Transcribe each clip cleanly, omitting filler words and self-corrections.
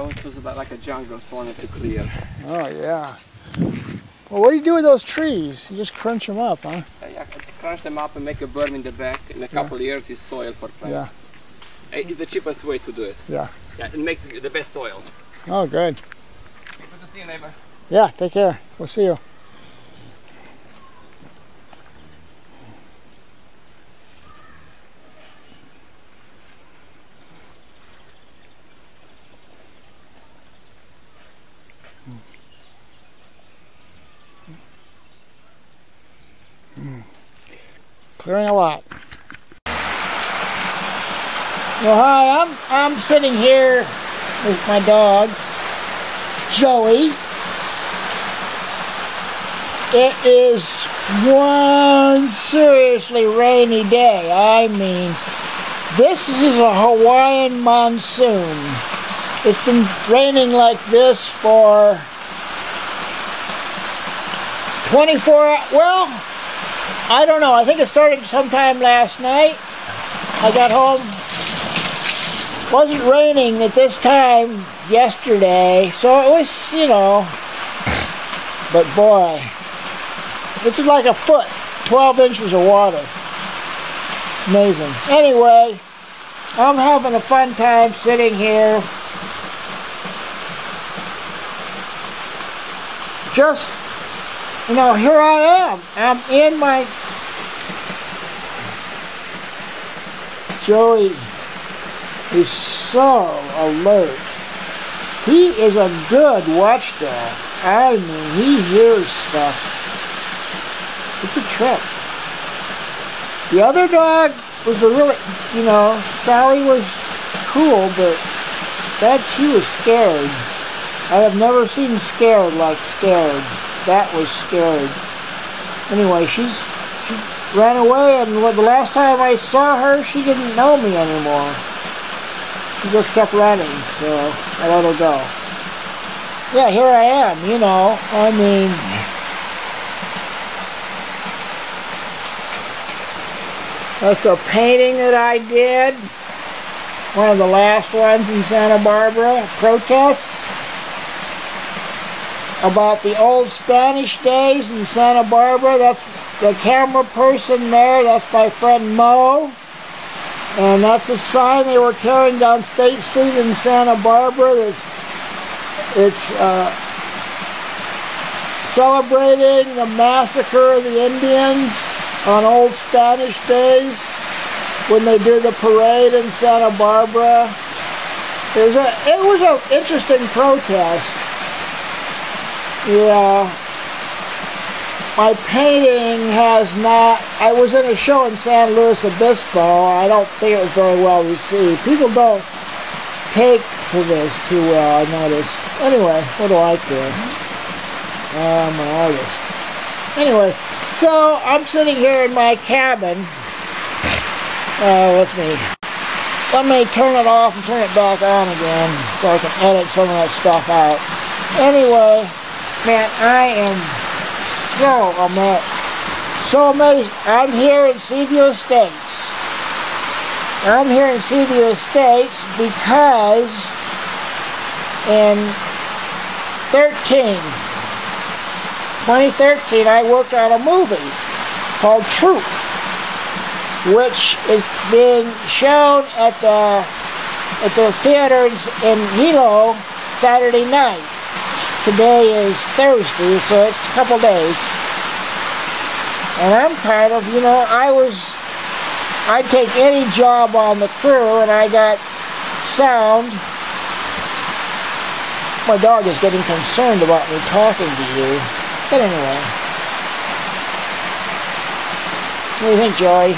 know, it was about like a jungle, so I wanted to clear. Oh, yeah. Well, what do you do with those trees? You just crunch them up, huh? Yeah, crunch them up and make a berm in the back. In a couple of years, it's soil for plants. Yeah. It's the cheapest way to do it. Yeah. Yeah, it makes the best soil. Oh, good. Good to see you, neighbor. Yeah, take care. We'll see you. Clearing a lot. Well, hi, I'm sitting here with my dogs, Joey. It is one seriously rainy day. I mean, this is a Hawaiian monsoon. It's been raining like this for 24 hours. Well, I don't know. I think it started sometime last night. I got home. It wasn't raining at this time yesterday, so it was, you know. But boy, this is like a foot, 12 inches of water. It's amazing. Anyway, I'm having a fun time sitting here. Just, you know, here I am. I'm in my... Joey is so alert. He is a good watchdog. I mean, he hears stuff. It's a trip. The other dog was a really, you know, Sally was cool, but she was scared. I have never seen scared like scared. That was scared. Anyway, she ran away, and the last time I saw her, she didn't know me anymore. She just kept running, so I let her go. Yeah, here I am, you know. I mean, that's a painting that I did. One of the last ones in Santa Barbara, protest. About the old Spanish days in Santa Barbara. That's the camera person there. That's my friend Mo. And that's a sign they were carrying down State Street in Santa Barbara. It's celebrating the massacre of the Indians on old Spanish days when they do the parade in Santa Barbara. It was an interesting protest. Yeah. My painting has not... I was in a show in San Luis Obispo. I don't think it was very well received. People don't take to this too well, I noticed. Anyway, what do I care? I'm an artist. Anyway, so I'm sitting here in my cabin. Let me turn it off and turn it back on again so I can edit some of that stuff out. Anyway, man, I am so amazed. I'm here in Seaview Estates. I'm here in Seaview Estates because in 2013, I worked on a movie called Troop, which is being shown at the theaters in Hilo Saturday night. Today is Thursday, so it's a couple days. And I'm kind of, you know, I'd take any job on the crew, and I got sound. My dog is getting concerned about me talking to you. But anyway. What do you think, Joey?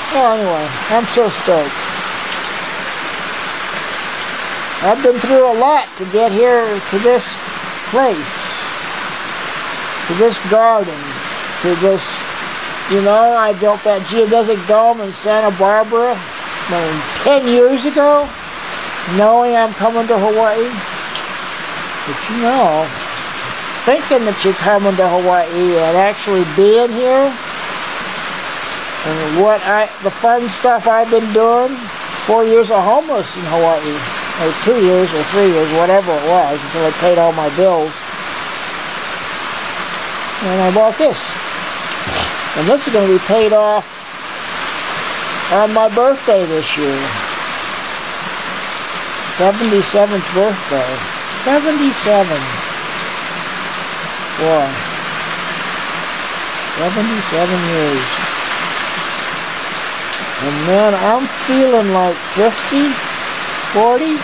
Oh, anyway, I'm so stoked. I've been through a lot to get here to this place, to this garden, to this, you know, I built that geodesic dome in Santa Barbara 10 years ago, knowing I'm coming to Hawaii. But you know, thinking that you're coming to Hawaii and actually being here, And the fun stuff I've been doing, 4 years of homeless in Hawaii, or 2 years or 3 years, whatever it was, until I paid all my bills. And I bought this. And this is going to be paid off on my birthday this year. 77th birthday. 77. Boy. 77 years. And man, I'm feeling like 50, 40.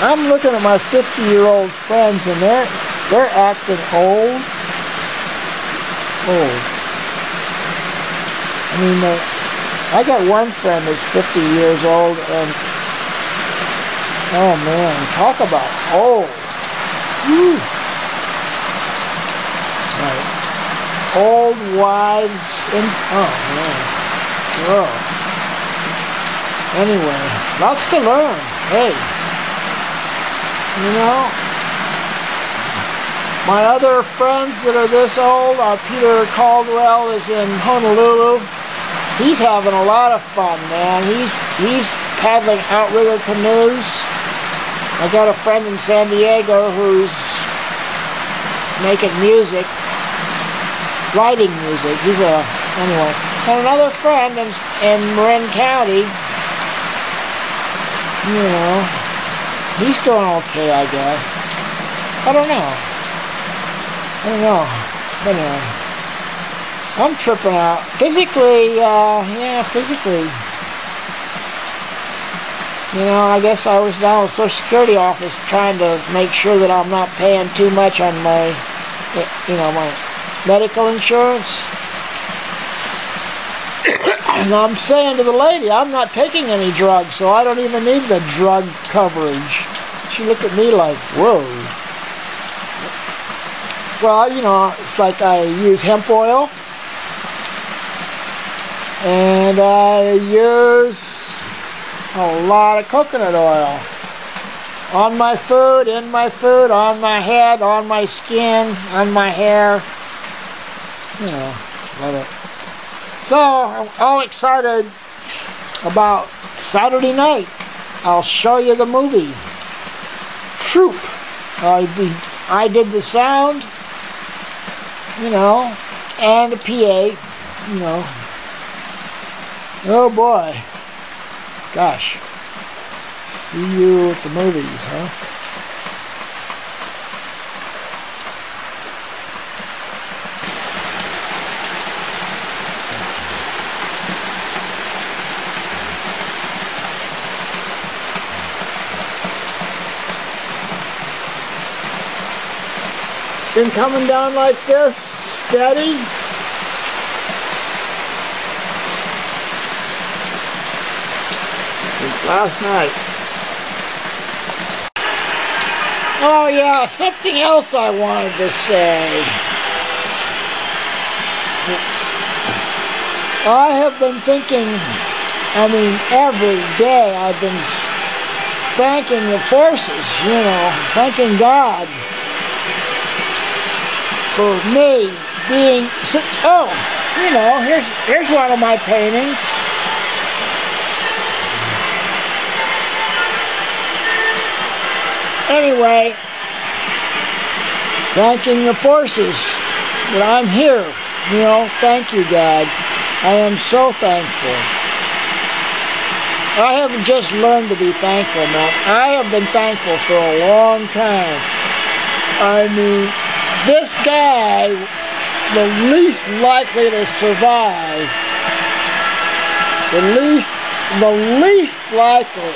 I'm looking at my 50-year-old friends and they're acting old. Old. I mean, I got one friend that's 50 years old and oh man, talk about old. Whew. Right. Old wives in, oh man. So, anyway, lots to learn. Hey, you know, my other friends that are this old, Peter Caldwell is in Honolulu. He's having a lot of fun, man. He's paddling outrigger canoes. I got a friend in San Diego who's making music, writing music. He's anyway. And another friend in Marin County, you know, he's doing okay, I guess. I don't know. But anyway, I'm tripping out. Physically, yeah, physically. You know, I guess I was down at the Social Security office trying to make sure that I'm not paying too much on my, you know, my medical insurance. And I'm saying to the lady, I'm not taking any drugs, so I don't even need the drug coverage. She looked at me like, whoa. Well, you know, it's like I use hemp oil. And I use a lot of coconut oil. On my food, in my food, on my head, on my skin, on my hair. You know, love it. So, I'm all excited about Saturday night. I'll show you the movie. Troop. I did the sound, you know, and the PA, you know. Oh boy. Gosh. See you at the movies, huh? Been coming down like this, steady. Since last night. Oh yeah, something else I wanted to say. I have been thinking, I mean, every day I've been thanking the forces, you know, thanking God for me being, oh, you know, here's one of my paintings. Anyway, thanking the forces that I'm here. You know, thank you, God. I am so thankful. I haven't just learned to be thankful, man. I have been thankful for a long time. I mean, this guy, the least likely to survive, the least likely.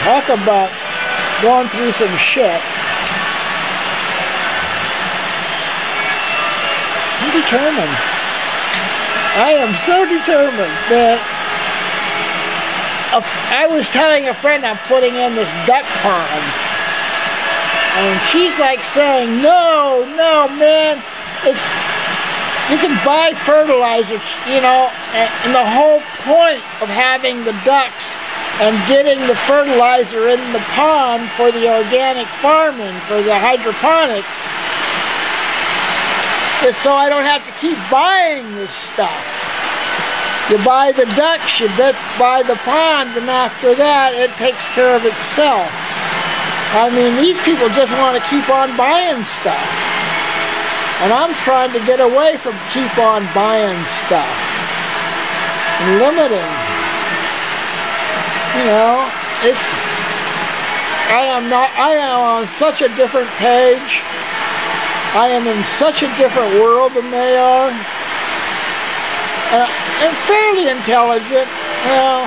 Talk about going through some shit. I'm determined. I am so determined that I was telling a friend I'm putting in this duck pond. And she's like saying, no, man, you can buy fertilizer, you know, and the whole point of having the ducks and getting the fertilizer in the pond for the organic farming, for the hydroponics, is so I don't have to keep buying this stuff. You buy the ducks, you buy the pond, and after that it takes care of itself. I mean, these people just want to keep on buying stuff. And I'm trying to get away from keep on buying stuff. And limiting. You know, I am on such a different page. I am in such a different world than they are. And fairly intelligent. Well,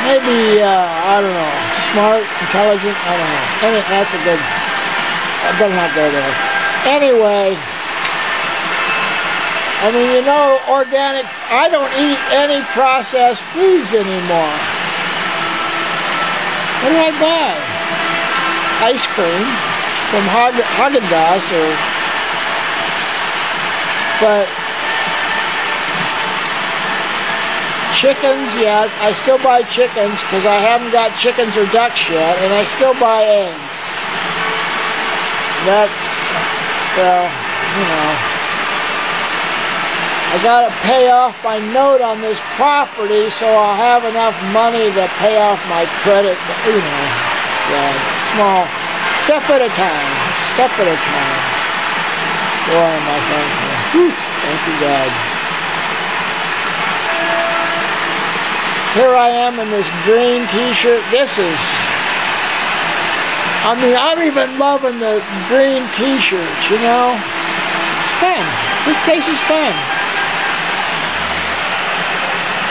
maybe, I don't know, smart, intelligent, I don't know. Anyway, that's a good, I better not go there. Anyway, I mean, you know, organic, I don't eat any processed foods anymore. What do I buy? Ice cream from Haagen-Dazs, but chickens, yeah, I still buy chickens because I haven't got chickens or ducks yet, and I still buy eggs. That's, well, you know, I gotta pay off my note on this property so I'll have enough money to pay off my credit, you know, yeah, small, step at a time, step at a time. Boy, my thankful. Thank you, God. Here I am in this green t-shirt. This is, I mean, I'm even loving the green t-shirts, you know. It's fun. This place is fun.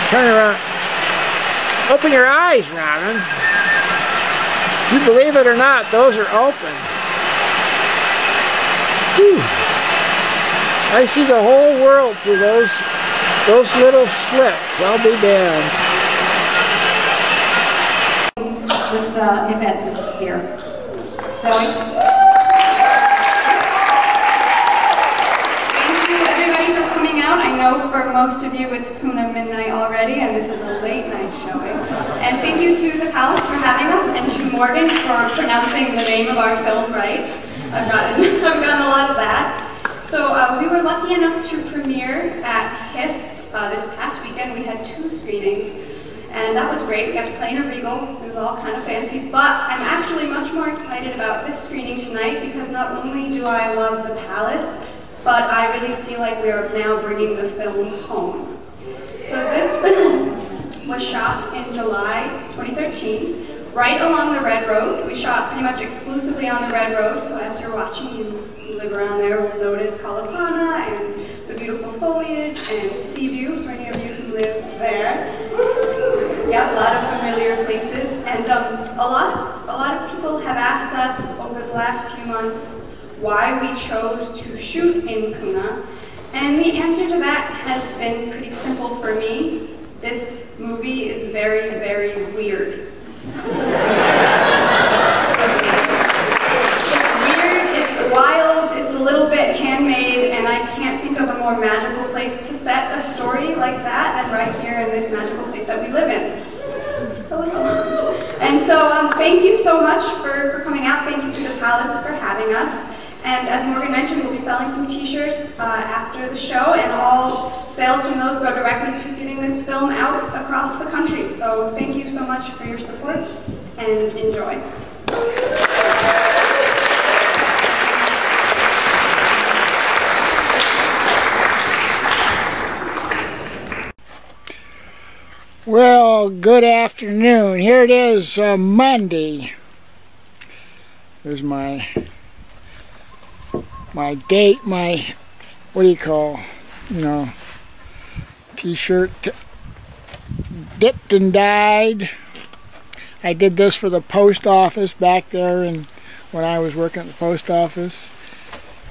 Turn around. Open your eyes, Robin. If you believe it or not, those are open. Whew. I see the whole world through those little slits. I'll be damned. This event this year. Zoe? Thank you everybody for coming out. I know for most of you it's Puna midnight already and this is a late night showing. And thank you to the Palace for having us and to Morgan for pronouncing the name of our film right. I've gotten a lot of that. So we were lucky enough to premiere at HIF this past weekend. We had 2 screenings. And that was great. We got to play in a Regal. It was all kind of fancy. But I'm actually much more excited about this screening tonight because not only do I love the Palace, but I really feel like we are now bringing the film home. So this film was shot in July 2013, right along the Red Road. We shot pretty much exclusively on the Red Road, so as you're watching, you live around there will notice Kalapana and the beautiful foliage and sea view for any of you who live there. Yeah, a lot of familiar places, and a lot of people have asked us over the last few months why we chose to shoot in Puna, and the answer to that has been pretty simple for me. This movie is very, very weird. It's weird, it's wild, it's a little bit handmade, and I can't think of a more magical place to set a story like that than right here in this magical place that we live in. And so thank you so much for coming out. Thank you to the Palace for having us. And as Morgan mentioned, we'll be selling some t-shirts after the show, and all sales from those go directly to getting this film out across the country. So thank you so much for your support, and enjoy. Well, good afternoon. Here it is, Monday. There's my date, my, what do you call, you know, t-shirt, dipped and dyed. I did this for the post office back there and when I was working at the post office.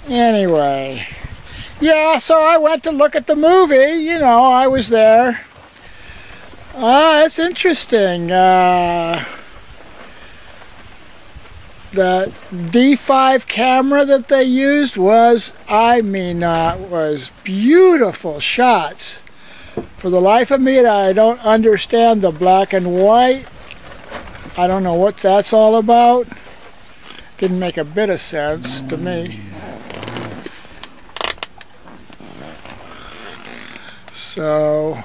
Anyway, yeah, so I went to look at the movie, you know, I was there. It's interesting. The D5 camera that they used was, was beautiful shots. For the life of me, I don't understand the black and white. I don't know what that's all about. Didn't make a bit of sense to me. So,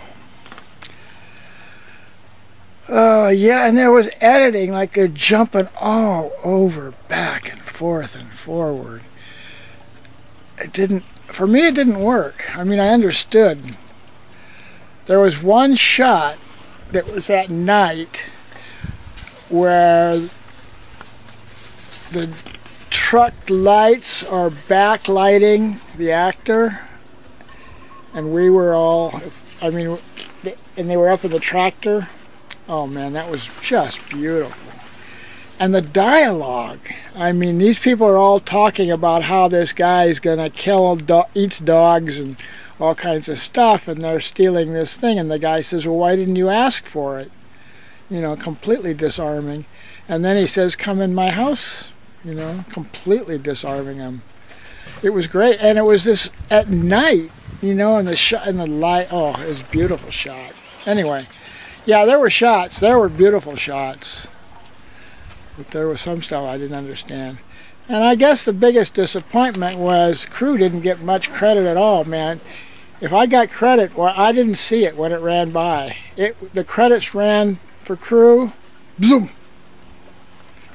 yeah, and there was editing, like they're jumping all over, back and forth and forward. It didn't, for me it didn't work. I mean, I understood. There was one shot that was at night where the truck lights are backlighting the actor, and we were all, I mean, and they were up in the tractor. Oh man, that was just beautiful. And the dialogue, I mean, these people are all talking about how this guy's gonna kill, eats dogs and all kinds of stuff, and they're stealing this thing, and the guy says, well, why didn't you ask for it? You know, completely disarming. And then he says, come in my house, you know, completely disarming him. It was great, and it was this at night, you know, and the shot and the light, oh, it was a beautiful shot. Anyway, yeah, there were shots, there were beautiful shots, but there was some stuff I didn't understand. And I guess the biggest disappointment was crew didn't get much credit at all, man. If I got credit, well, I didn't see it when it ran by. The credits ran for crew, zoom,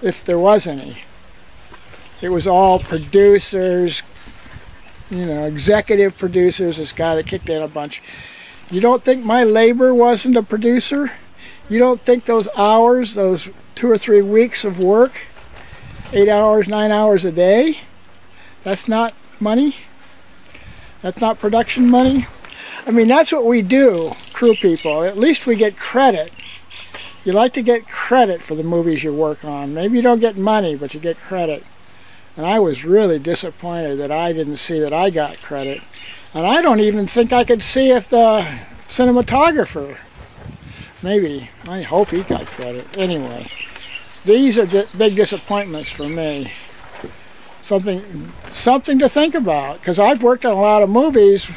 if there was any. It was all producers, you know, executive producers, this guy that kicked in a bunch. You don't think my labor wasn't a producer? You don't think those hours, those 2 or 3 weeks of work, 8 hours, 9 hours a day, that's not money? That's not production money? I mean, that's what we do, crew people. At least we get credit. You like to get credit for the movies you work on. Maybe you don't get money, but you get credit. And I was really disappointed that I didn't see that I got credit. And I don't even think I could see if the cinematographer, maybe, I hope he got credit. Anyway, these are big disappointments for me. Something to think about, because I've worked on a lot of movies,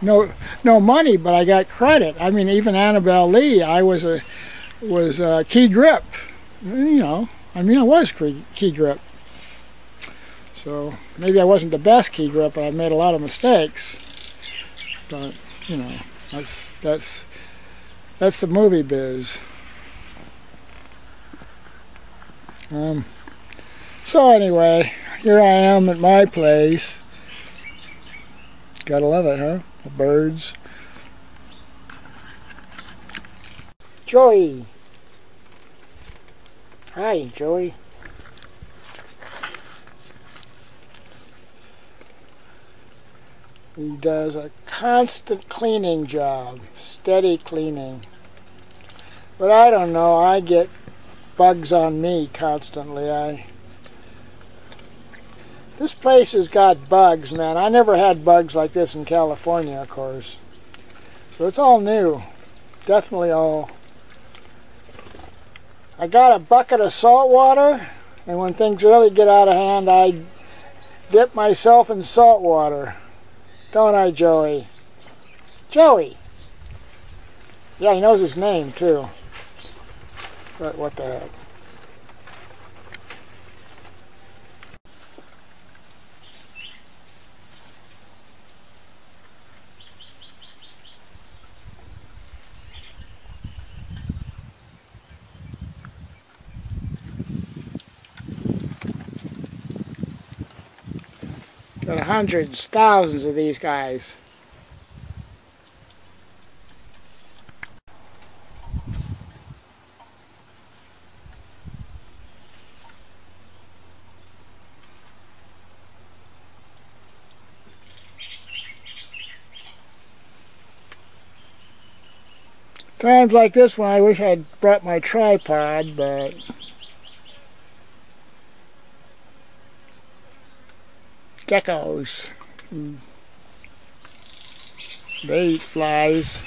no money, but I got credit. I mean, even Annabelle Lee, I was key grip. You know, I mean, I was key grip. So maybe I wasn't the best key grip, and I made a lot of mistakes. But you know, that's the movie biz. So anyway, here I am at my place. Gotta love it, huh? The birds. Joey. Hi, Joey. He does a constant cleaning job, steady cleaning. But I don't know, I get bugs on me constantly. This place has got bugs, man. I never had bugs like this in California, of course. So it's all new. Definitely all. I got a bucket of salt water, and when things really get out of hand, I dip myself in salt water. Don't I, Joey? Joey! Yeah, he knows his name, too. But what the heck. Got hundreds, thousands of these guys. Times like this one, I wish I'd brought my tripod, but geckos. They eat flies.